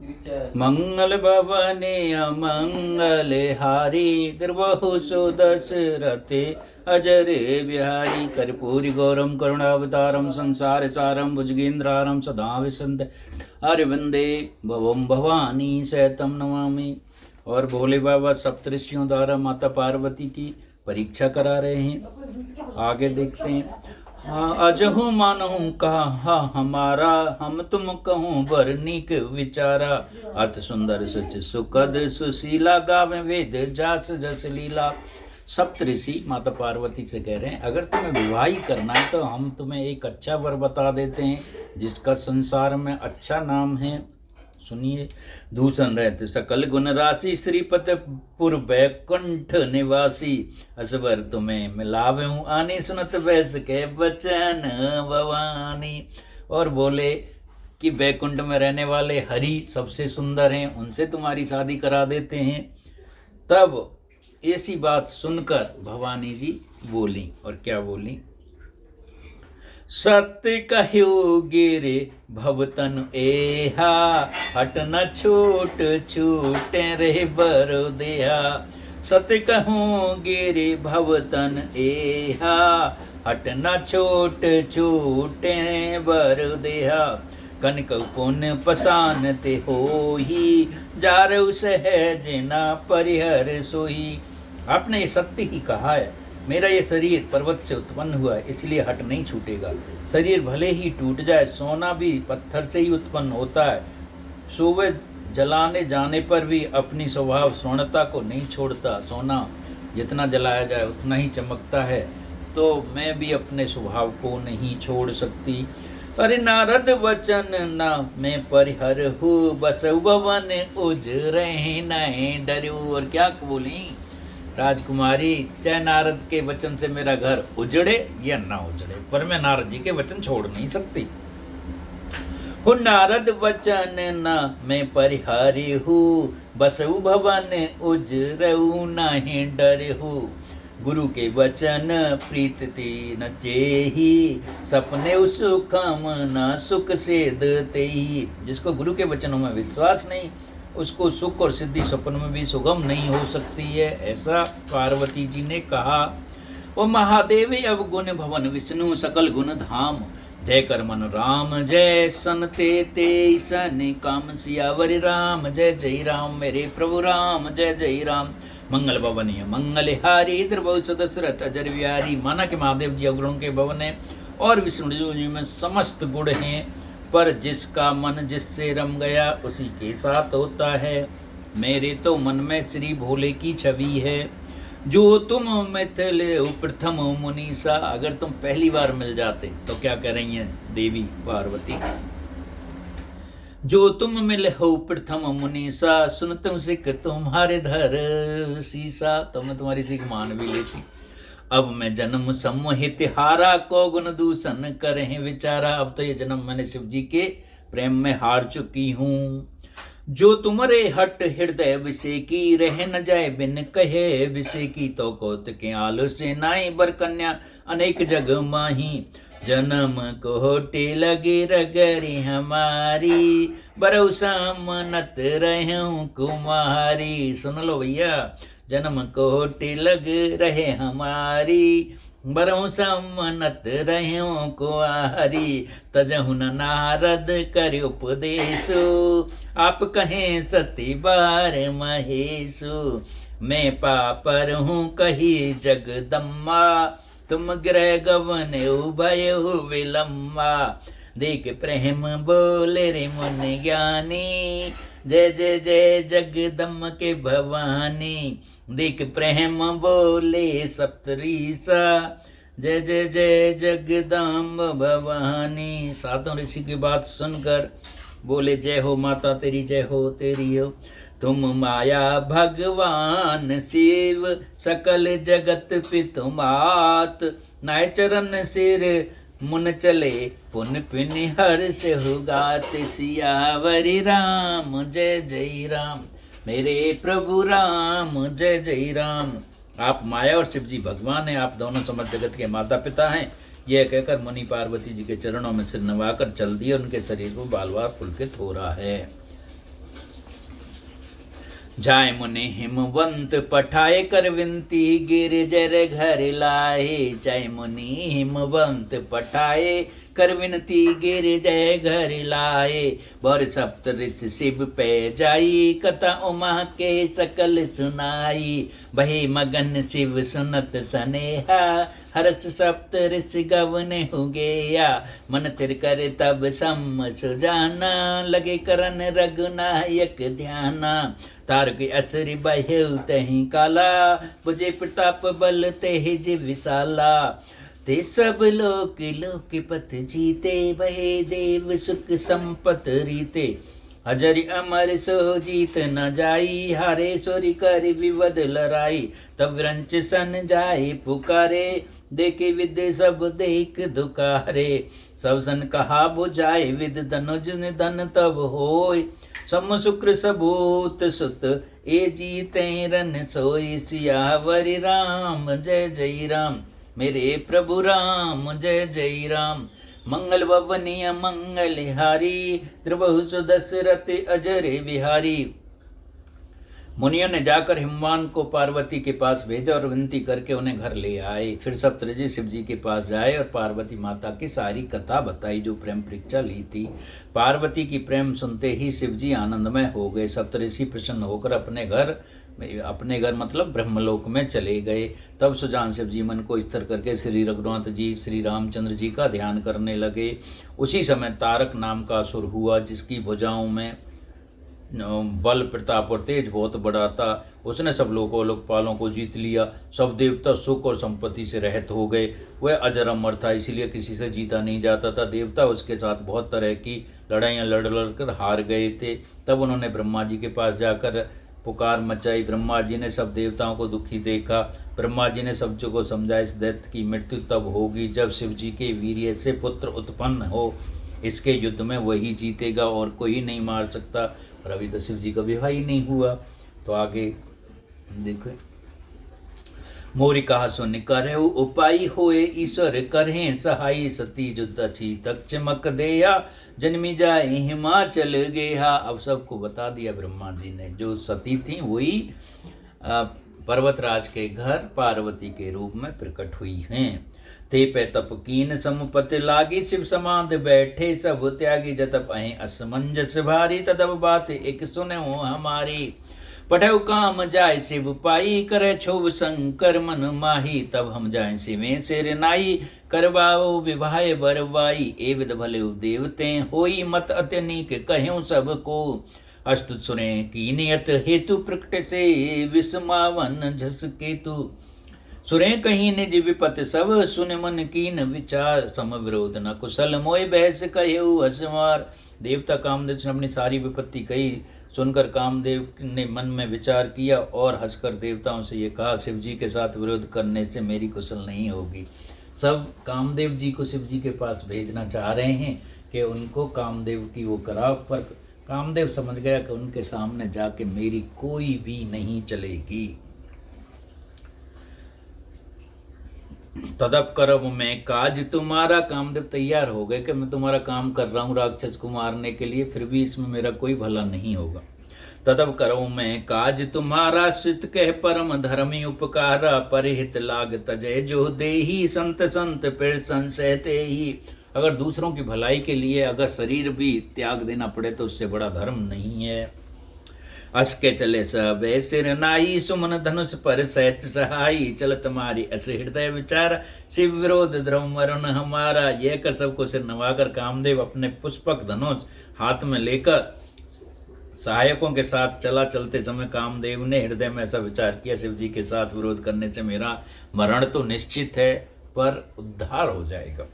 मंगल भवने अमंगल हारी द्रवहु सुदशरथे अजरे बिहारी कर्पूरी गौरम करुणावतारम संसार सारम भुजगेन्द्रारम सदा विसंत अरविंदे भवम भवानी सैतम नमामि। और भोले बाबा सप्तऋषियों द्वारा माता पार्वती की परीक्षा करा रहे हैं। आगे देखते हैं। अजहु मानहु कहा हमारा, हम तुम कहूँ बरनीक विचारा। अति सुंदर सुच सुखद सुशीला, गावे वेद जास जस लीला। सप्तऋषि माता पार्वती से कह रहे हैं, अगर तुम्हें विवाह ही करना है तो हम तुम्हें एक अच्छा वर बता देते हैं जिसका संसार में अच्छा नाम है। सुनिए। दूषण रहते सकल गुण राशि, श्रीपत पुर बैकुंठ निवासी। असवर तुम्हें मिलावे हूँ आनी, सुनत बैस के बचन भवानी। और बोले कि बैकुंठ में रहने वाले हरि सबसे सुंदर हैं, उनसे तुम्हारी शादी करा देते हैं। तब ऐसी बात सुनकर भवानी जी बोली, और क्या बोली? सत्य कहो गिरे भवतन एहा, हट न छूट छूटे रे बरो देहा। सत्य कहो गिरे भवतन एहा, हट न छूट छूटे बरो देहा। कनक पुन पसान ते होही, जारऊ सहज न परिहर सोही। आपने ये सत्य ही कहा है, मेरा ये शरीर पर्वत से उत्पन्न हुआ है, इसलिए हट नहीं छूटेगा। शरीर भले ही टूट जाए, सोना भी पत्थर से ही उत्पन्न होता है। सुबह जलाने जाने पर भी अपनी स्वभाव स्वर्णता को नहीं छोड़ता। सोना जितना जलाया जाए उतना ही चमकता है, तो मैं भी अपने स्वभाव को नहीं छोड़ सकती। अरे नारद वचन न मैं परिहर हूँ, बस भवन उजरे नहीं डरू। और क्या बोली राजकुमारी, चाहे नारद के वचन से मेरा घर उजड़े या ना उजड़े, पर मैं नारद जी के वचन छोड़ नहीं सकती। हो नारद वचन न मैं परिहारी हूँ, बसु भवन उजरऊ नहीं डरहु। गुरु के वचन प्रीत तीन जेही, सपने सुखम न सुख सिद्ध तेही। जिसको गुरु के वचनों में विश्वास नहीं, उसको सुख और सिद्धि सपन में भी सुगम नहीं हो सकती है, ऐसा पार्वती जी ने कहा। वो महादेव अवगुण भवन विष्णु सकल गुण धाम, जय कर मन राम जय सन ते सन काम। सियावर राम जय जय राम, मेरे प्रभु राम जय जय राम। मंगल भवन है मंगल हारी, द्रवहु दशरथ अजर बिहारी। माना कि महादेव जी अवगुणों के भवन है और विष्णु जी में समस्त गुण हैं, पर जिसका मन जिससे रम गया उसी के साथ होता है। मेरे तो मन में श्री भोले की छवि है। जो तुम मिथिल प्रथम मुनीसा, अगर तुम पहली बार मिल जाते तो क्या कह रही हैं देवी पार्वती? जो तुम मिले हो प्रथम मुनीसा, सुन तुम सिख तुम्हारे धर सीसा। तो मैं तुम्हारी सिख मान भी लेती। अब मैं जन्म सम्मोहित हारा, को गुण दूषण करें विचारा। अब तो ये जन्म मैंने शिव जी के प्रेम में हार चुकी हूँ। जो तुमरे हट हृदय विषय की, रह न जाए बिन कहे विषय की। तो कौतुके आलो से नाई, बर कन्या अनेक जग माही। जन्म कोटि लगी रगरी हमारी, बरऊ सामनत रहूं कुमारी। सुन लो भैया, जन्म कोटि लग रहे हमारी, बरऊ सम्मनत रहूं कुआरी। तजहु न नारद कर उपदेशु, आप कहें सती बार महेशु। मैं पापर हूँ कही जगदम्मा, तुम ग्रह गवन उभय विलम्बा। देख प्रेम बोले रे मन ज्ञानी, जय जय जय जगदम्ब के भवानी। देख प्रेम बोले सप्तऋषा, जय जय जय जगदम्ब भवानी। सातों ऋषि की बात सुनकर बोले, जय हो माता तेरी, जय हो तेरी हो। तुम माया भगवान शिव, सकल जगत पितु मात। नाय चरण सिर मुन चले, पुन पिन हर से गात। सियावरी राम जय जय राम, मेरे प्रभु राम जय जय राम। आप माया और शिव जी भगवान हैं, आप दोनों समस्त जगत के माता पिता हैं। यह कहकर मुनि पार्वती जी के चरणों में सिर नवाकर चल दिए, उनके शरीर को बाल बाल पुलकित हो रहा है। जाय मुनि हिमवंत पठाए कर विनती, गिर जर घर लाए। जाय मुनि हिमवंत पठाए कर विनती, गिर जय घर लाए। बर सप्त ऋषि शिव पे जाई, कथा उमा के सकल सुनाई। बहे मगन शिव सुनत सनेहा, हर्ष सप्त ऋषि गवन हो गया। मन तिर कर तब सम सुजाना, लगे करन रघुनायक ध्याना। तारक असुर बह्यु तहि काला, बुझे प्रताप बल तेज विशाला। ते सब लोक लोकपत जीते, बहे देव सुख संपत रीते। अजर अमर सो जीत न जाई, हारे सोरी कर विवद लड़ाई। तब रंच सन जाए पुकारे, देखे विद सब देख दुकारे। सब सन कहा बुझाए विद धनुज निधन तब होय। सम शुक्र सबूत सुत ए जीते रन सोई। सियावर राम जय जय राम, मेरे प्रभु राम जय जय राम। मंगल भवनीय मंगलहारी, द्रवहु दशरथ अजर बिहारी। मुनियों ने जाकर हिमवान को पार्वती के पास भेजा और विनती करके उन्हें घर ले आए। फिर सप्तऋषि शिव जी के पास जाए और पार्वती माता की सारी कथा बताई, जो प्रेम परीक्षा ली थी। पार्वती की प्रेम सुनते ही शिव जी आनंदमय हो गए। सप्तऋषि प्रसन्न होकर अपने घर मतलब ब्रह्मलोक में चले गए। तब सुजान शिव जी मन को स्थिर करके श्री रघुनाथ जी श्री रामचंद्र जी का ध्यान करने लगे। उसी समय तारक नाम का असुर हुआ, जिसकी भुजाओं में बल प्रताप और तेज बहुत बड़ा था। उसने सब लोगों लोकपालों को जीत लिया। सब देवता सुख और संपत्ति से रहित हो गए। वह अजर अमर था, इसीलिए किसी से जीता नहीं जाता था। देवता उसके साथ बहुत तरह की लड़ाइयाँ लड़ कर हार गए थे। तब उन्होंने ब्रह्मा जी के पास जाकर पुकार मचाई। ब्रह्मा जी ने सब देवताओं को दुखी देखा। ब्रह्मा जी ने सब को समझा, इस दैत्य की मृत्यु तब होगी जब शिव जी के वीर्य से पुत्र उत्पन्न हो। इसके युद्ध में वही जीतेगा और कोई नहीं मार सकता। और अभी तो शिव जी का विवाह ही नहीं हुआ। तो आगे देखो, मोरी कहा सुन कर उपाय होए, ईश्वर करें सहाय। सती युद्ध अच्छी तक चमक देया, जन्मी जाए हिमाचल गेहा। अब सबको बता दिया ब्रह्मा जी ने। जो सती थी वही पर्वतराज के घर पार्वती के रूप में प्रकट हुई हैं। ते पे तप कीन समुपति लागी, शिव समाध बैठे सब त्यागी। जतप अहें असमंजस भारी, तदब बात एक सुने हो हमारी। पढ़ऊ काम जाय शिव पाई, करे छोभ शंकर मन माही। तब हम जाए शिवे सिर नाई, करवाओ विवाह बरवाई। ए विध भले देवते होई, मत अत्यनिक कहूँ सबको। अस्तुत सुने की नियत हेतु, प्रकट से विस्मावन झस केतु। सुरे कहीं निज विपत सब, सुन मन कीन विचार। सम विरोध न कुशल, मोय बहस कहु हसमार। देवता कामदेव ने अपनी सारी विपत्ति कही। सुनकर कामदेव ने मन में विचार किया और हंसकर देवताओं से ये कहा, शिव जी के साथ विरोध करने से मेरी कुशल नहीं होगी। सब कामदेव जी को शिव जी के पास भेजना चाह रहे हैं कि उनको कामदेव की वो कराओ, पर कामदेव समझ गया कि उनके सामने जाके मेरी कोई भी नहीं चलेगी। तदप करब मैं काज तुम्हारा। कामदेव तैयार हो गए कि मैं तुम्हारा काम कर रहा हूँ राक्षस को मारने के लिए, फिर भी इसमें मेरा कोई भला नहीं होगा। तदब करो मैं काज तुम्हारा, सित कह परम धर्मी उपकारा। परहित लाग तजय जो देही, संत संत फिर संसहते ही। अगर दूसरों की भलाई के लिए अगर शरीर भी त्याग देना पड़े तो उससे बड़ा धर्म नहीं है। अस के चले सब सिर नाई, सुमन धनुष पर सहत सहाई। चलत मारी अस हृदय विचार, शिव विरोध ध्रुव वरुण हमारा। यह कर सबको सिर नवाकर कामदेव अपने पुष्पक धनुष हाथ में लेकर सहायकों के साथ चला। चलते समय कामदेव ने हृदय में ऐसा विचार किया, शिव जी के साथ विरोध करने से मेरा मरण तो निश्चित है, पर उद्धार हो जाएगा।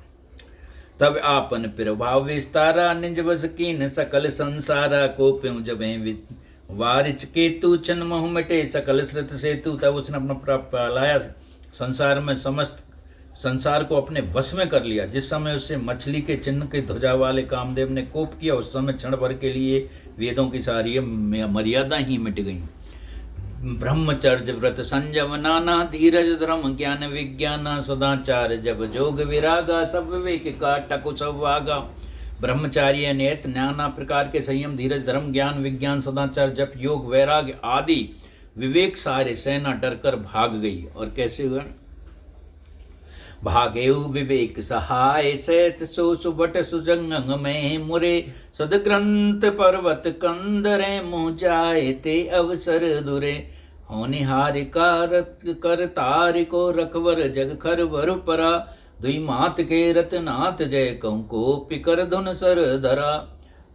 तब आपन प्रभाव विस्तारा, निज बस कीन सकल संसारा। को प्यों जब वारिच केतु, चन मोह मिटे सकल श्रुत सेतु। तब उसने अपना प्राप्त लाया, संसार में समस्त संसार को अपने वश में कर लिया। जिस समय उसे मछली के चिन्ह के ध्वजा वाले कामदेव ने कोप किया, उस समय क्षण भर के लिए वेदों की सारी मर्यादा ही मिट गई। ब्रह्मचर्य व्रत संयम नाना, धीरज धर्म ज्ञान विज्ञान। सदाचार जब जोग विरागा, सब विवेक काटा कुछ वागा। ब्रह्मचार्य, नियत, नाना प्रकार के संयम, धीरज, धर्म, ज्ञान, विज्ञान, सदाचार, जप, योग, वैराग्य आदि विवेक सारे सेना डरकर भाग गई। और कैसे हुआ? भागेउ विवेक सहाय, सैत सो सुबट सुजंग में मुरे, सदग्रंथ पर्वत कंदरे मुँह जाए ते अवसर दुरे, होनिहार कर तारिको रखवर जग खर वर परा, दुई मात के रतनाथ जय कहूँ को पिकर धुन सर धरा,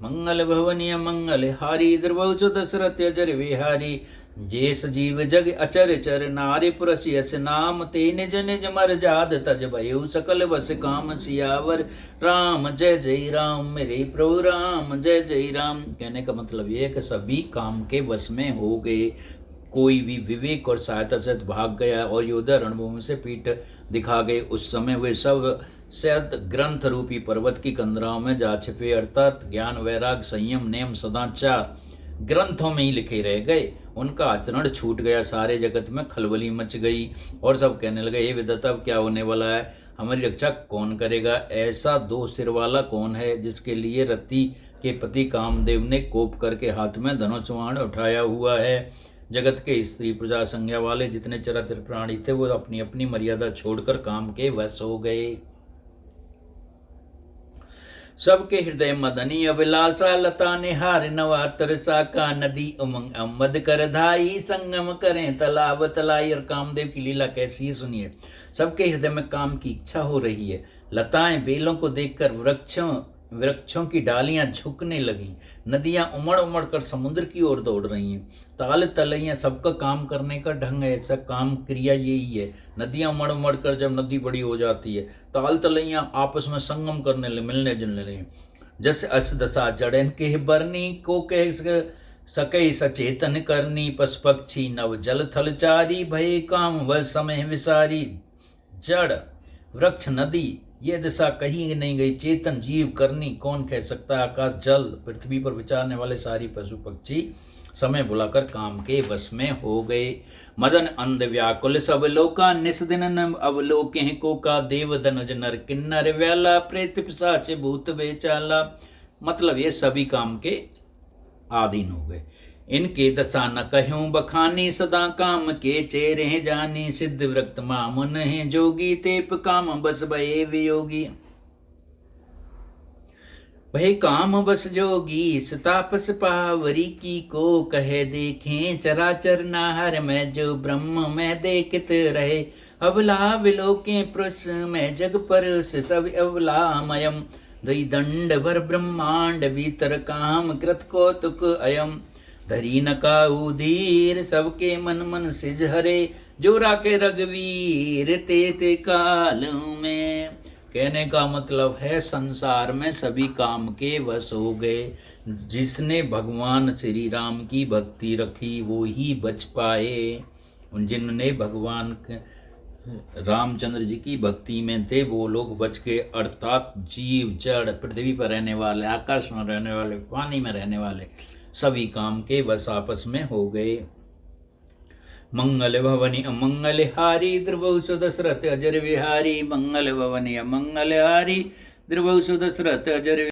मंगल भवनीय मंगल हारी, द्रवचु दशरथ अजर विहारी, जे सजीव जग अचर चर, नारी पुरस यस नाम ते, निज निज मर जाद तज भयो, सकल बस काम सियावर, राम जय जय राम, मेरे प्रभु राम जय जय राम। कहने का मतलब ये है कि सभी काम के वश में हो गए, कोई भी विवेक और सहायता से भाग गया और योद्धा रणभूमि से पीठ दिखा गए। उस समय वे सब सद ग्रंथ रूपी पर्वत की कंदराओं में जा छिपे, अर्थात ज्ञान, वैराग, संयम, नेम, सदाचार ग्रंथों में ही लिखे रह गए। उनका आचरण छूट गया, सारे जगत में खलबली मच गई और सब कहने लगे, हे विधाता अब क्या होने वाला है, हमारी रक्षा कौन करेगा? ऐसा दो सिर वाला कौन है जिसके लिए रति के पति कामदेव ने कोप करके हाथ में धनुष बाण उठाया हुआ है? जगत के स्त्री प्रजा संज्ञा वाले जितने चराचर प्राणी थे वो अपनी अपनी मर्यादा छोड़कर काम के वश हो गए। सबके हृदय मदनी अभिलाषा, लता निहार नवार तरसा का, नदी उमंग अमद कर धाई, संगम करें तालाब तलाई। और कामदेव की लीला कैसी है सुनिए। सबके हृदय में काम की इच्छा हो रही है। लताएं बेलों को देखकर वृक्षों की डालियां झुकने लगी, नदियां उमड़ उमड़ कर समुद्र की ओर दौड़ रही हैं। ताल तलैया सबका काम करने का ढंग है, ऐसा काम क्रिया यही है। नदियां उमड़ उमड़ कर जब नदी बड़ी हो जाती है, ताल तलैया आपस में संगम करने लगे, मिलने जुलने लगे। जस अस दशा जड़न के बरनी, को कह सके सचेतन करनी, पशु पक्षी नव जल थल चारी, भय काम व समय विसारी। जड़, वृक्ष, नदी ये दिशा कहीं नहीं गई, चेतन जीव करनी कौन कह सकता है। आकाश, जल, पृथ्वी पर विचारने वाले सारी पशु पक्षी समय बुलाकर काम के वश में हो गए। मदन अंध व्याकुल सब लोका, निस दिन न अवलोके को का, देव धनुज नर किन्नर व्याला, प्रेत पिशाच भूत बेचाला। मतलब ये सभी काम के आधीन हो गए। इनके दशा न कहूँ बखानी, सदा काम के चेरे जानी, सिद्ध वृक्त मामुन है जोगी, तेप काम बस भये वियोगी। भय काम बस जोगी सतापस पावरी, की को कहे देखें चराचर नाहर में, जो ब्रह्म में देखत रहे, अवला विलोके पुरुष में जग पर सब अवलामयम, दई दंड भर ब्रह्मांड भीतर काम कृत कौतुक अयम। धरी न काऊ धीर सबके मन मन सिज हरे, जो राके रघुवीर ते ते काल में। कहने का मतलब है संसार में सभी काम के वश हो गए। जिसने भगवान श्री राम की भक्ति रखी वो ही बच पाए। जिनने भगवान रामचंद्र जी की भक्ति में थे वो लोग बच गए, अर्थात जीव, जड़, पृथ्वी पर रहने वाले, आकाश में रहने वाले, पानी में रहने वाले सभी काम के वश आपस में हो गए। मंगल भवनी अमंगल हारी, द्रवसु दशरथ अजर विहारी। मंगल भवनी अमंगल हारी, द्रवसु दशरथ अजर